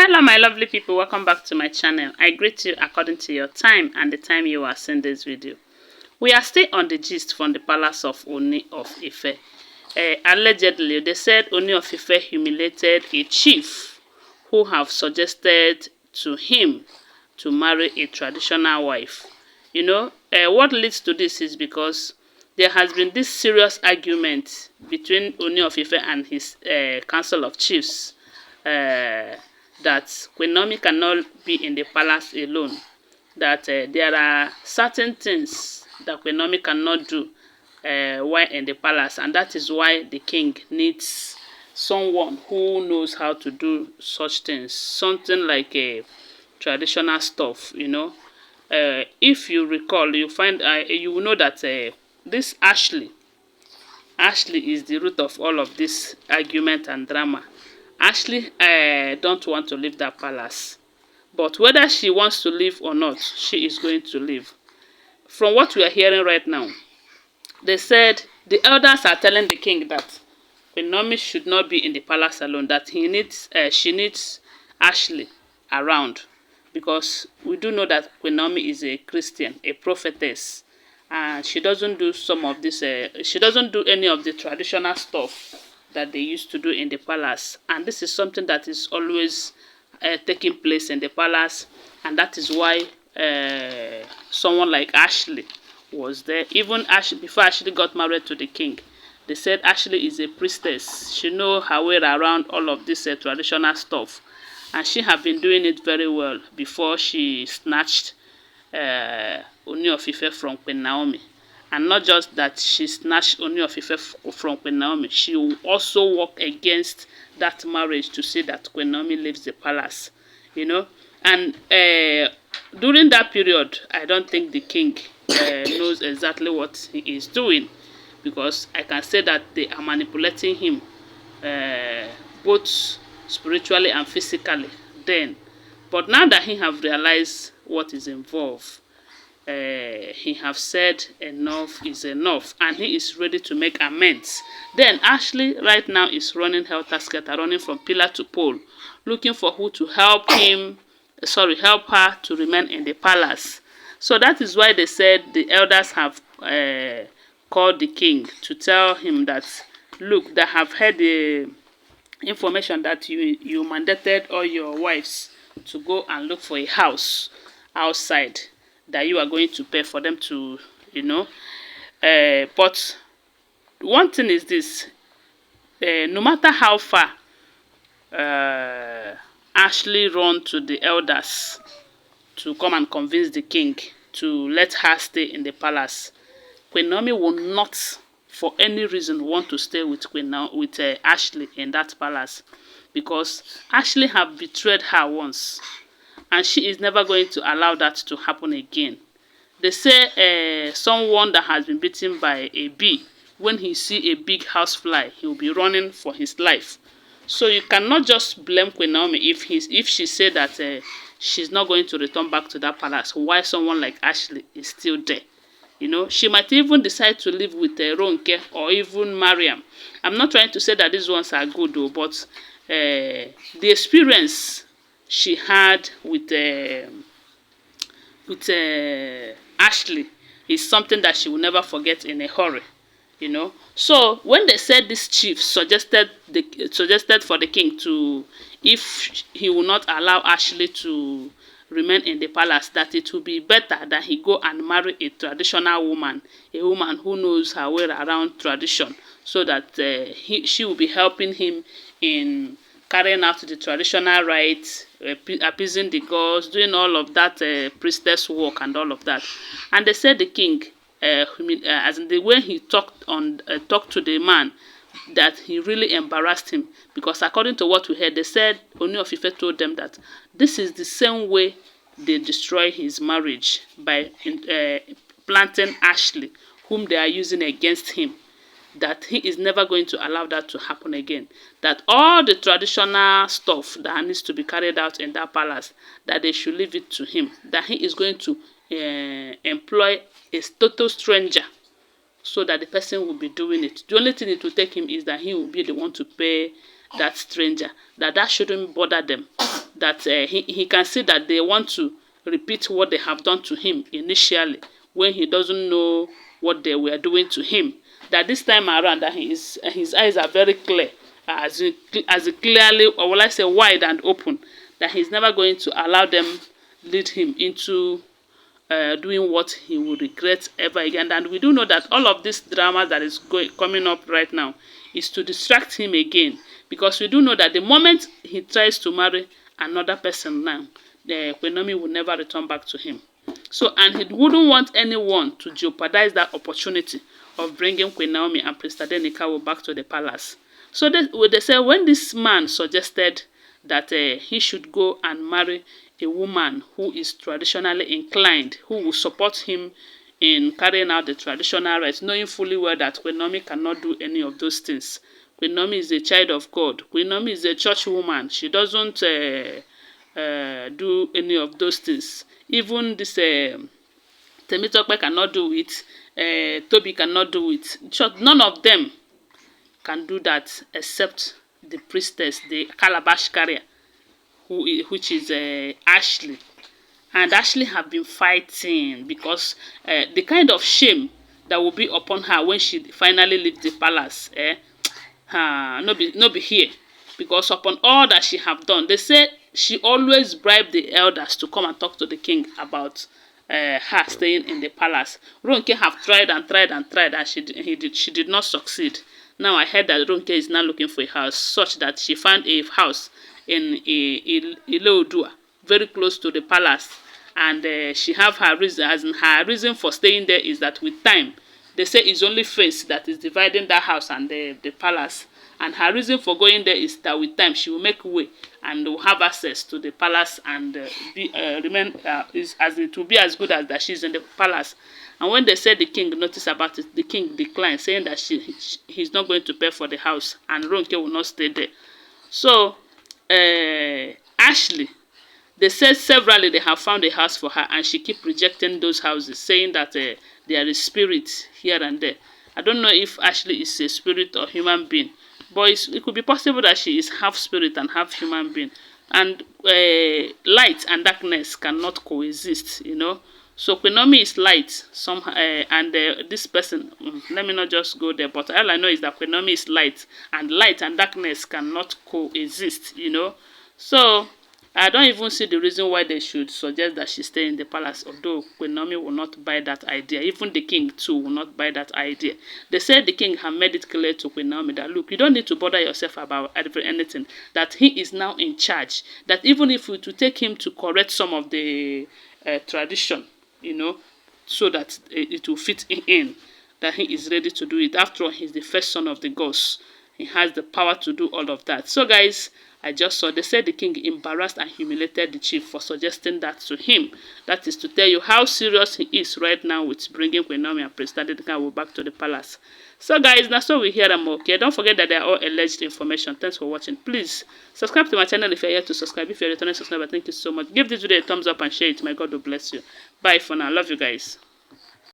Hello my lovely people, welcome back to my channel. I greet you according to your time and the time you are seeing this video. We are still on the gist from the palace of Ooni of Ife. Allegedly, they said Ooni of Ife humiliated a chief who have suggested to him to marry a traditional wife. You know, what leads to this is because there has been this serious argument between Ooni of Ife and his council of chiefs. That Queen Naomi cannot be in the palace alone. That there are certain things that Queen Naomi cannot do while in the palace, and that is why the king needs someone who knows how to do such things. Something like a traditional stuff, you know. If you recall, you find you will know that this Ashley is the root of all of this argument and drama. Ashley don't want to leave that palace. But whether she wants to leave or not, she is going to leave. From what we are hearing right now, they said the elders are telling the king that Queen Naomi should not be in the palace alone, that she needs Ashley around. Because we do know that Queen Naomi is a Christian, a prophetess. And she doesn't do some of this, she doesn't do any of the traditional stuff that they used to do in the palace, and this is something that is always taking place in the palace, and that is why someone like Ashley was there. Even before Ashley got married to the king, they said Ashley is a priestess. She knows her way around all of this traditional stuff, and she had been doing it very well before she snatched Ooni of Ife from Queen Naomi. And not just that she snatched Ooni of Ife from Queen Naomi, she will also work against that marriage to see that Queen Naomi leaves the palace, you know. And during that period, I don't think the king knows exactly what he is doing, because I can say that they are manipulating him both spiritually and physically then. But now that he have realized what is involved, he have said enough is enough, and he is ready to make amends. Then Ashley right now is running helter-skelter, running from pillar to pole, looking for who to help help her to remain in the palace. So that is why they said the elders have called the king to tell him that, look, they have heard the information that you mandated all your wives to go and look for a house outside that you are going to pay for them to, you know. But one thing is this, no matter how far Ashley run to the elders to come and convince the king to let her stay in the palace, Queen Naomi will not for any reason want to stay with Ashley in that palace, because Ashley have betrayed her once, and she is never going to allow that to happen again. They say someone that has been bitten by a bee, when he see a big housefly, he will be running for his life. So you cannot just blame Queen Naomi if she said that she's not going to return back to that palace, why someone like Ashley is still there. You know, she might even decide to live with Ronke or even Mariam. I'm not trying to say that these ones are good though, but the experience she had with Ashley is something that she will never forget in a hurry, you know. So when they said this chief suggested for the king to, if he will not allow Ashley to remain in the palace, that it will be better that he go and marry a traditional woman, a woman who knows her way around tradition, so that she will be helping him in carrying out the traditional rites, appeasing the gods, doing all of that priestess work and all of that. And they said the king, as in the way he talked to the man, that he really embarrassed him, because according to what we heard, they said Ooni of Ife told them that this is the same way they destroy his marriage, by planting Ashley, whom they are using against him, that he is never going to allow that to happen again. That all the traditional stuff that needs to be carried out in that palace, that they should leave it to him, that he is going to employ a total stranger, so that the person will be doing it. The only thing it will take him is that he will be the one to pay that stranger, that shouldn't bother them. That he can see that they want to repeat what they have done to him initially when he doesn't know what they were doing to him. That this time around, that his eyes are very clear, as clearly, or will I say wide and open, that he's never going to allow them lead him into doing what he will regret ever again. And we do know that all of this drama that is coming up right now is to distract him again, because we do know that the moment he tries to marry another person now, the Queen Naomi will never return back to him. So, and he wouldn't want anyone to jeopardize that opportunity of bringing Queen Naomi and Prince Tadenikawo back to the palace. So they say when this man suggested that he should go and marry a woman who is traditionally inclined, who will support him in carrying out the traditional rites, knowing fully well that Queen Naomi cannot do any of those things. Queen Naomi is a child of God. Queen Naomi is a church woman. She doesn't do any of those things. Even this Temitope cannot do it. Tobi cannot do it. None of them can do that except the priestess, the calabash carrier, which is Ashley. And Ashley have been fighting because the kind of shame that will be upon her when she finally leaves the palace, no be here. Because upon all that she have done, they say she always bribed the elders to come and talk to the king about her staying in the palace. Ronke have tried and tried and tried, and she did not succeed. Now I heard that Ronke is now looking for a house, such that she found a house in Ileodua, very close to the palace. And she have her reason, as in her reason for staying there is that with time, they say it's only face that is dividing that house and the palace. And her reason for going there is that with time she will make way and will have access to the palace and remain as it will be as good as that she's in the palace. And when they said the king noticed about it, the king declined, saying that he's not going to pay for the house and Ronke will not stay there. So Ashley, they said severally they have found a house for her, and she keep rejecting those houses, saying that there is spirit here and there. I don't know if Ashley is a spirit or human being, but it could be possible that she is half spirit and half human being. And light and darkness cannot coexist, you know. So Queen Naomi is light, and this person, let me not just go there, but all I know is that Queen Naomi is light and darkness cannot coexist, you know. So I don't even see the reason why they should suggest that she stay in the palace, although Queen Naomi will not buy that idea. Even the king too will not buy that idea. They said the king had made it clear to Queen Naomi that, look, you don't need to bother yourself about anything, that he is now in charge, that even if we to take him to correct some of the tradition, you know, so that it will fit in, that he is ready to do it. After all, he's the first son of the gods. He has the power to do all of that. So guys, I just saw, they said the king embarrassed and humiliated the chief for suggesting that to him. That is to tell you how serious he is right now with bringing Queen Naomi and Prince Tadenikawo back to the palace. So guys, that's all we hear them, okay? Don't forget that they are all alleged information. Thanks for watching. Please subscribe to my channel if you're here to subscribe. If you're a returning subscriber, thank you so much. Give this video a thumbs up and share it. My God will bless you. Bye for now. Love you guys.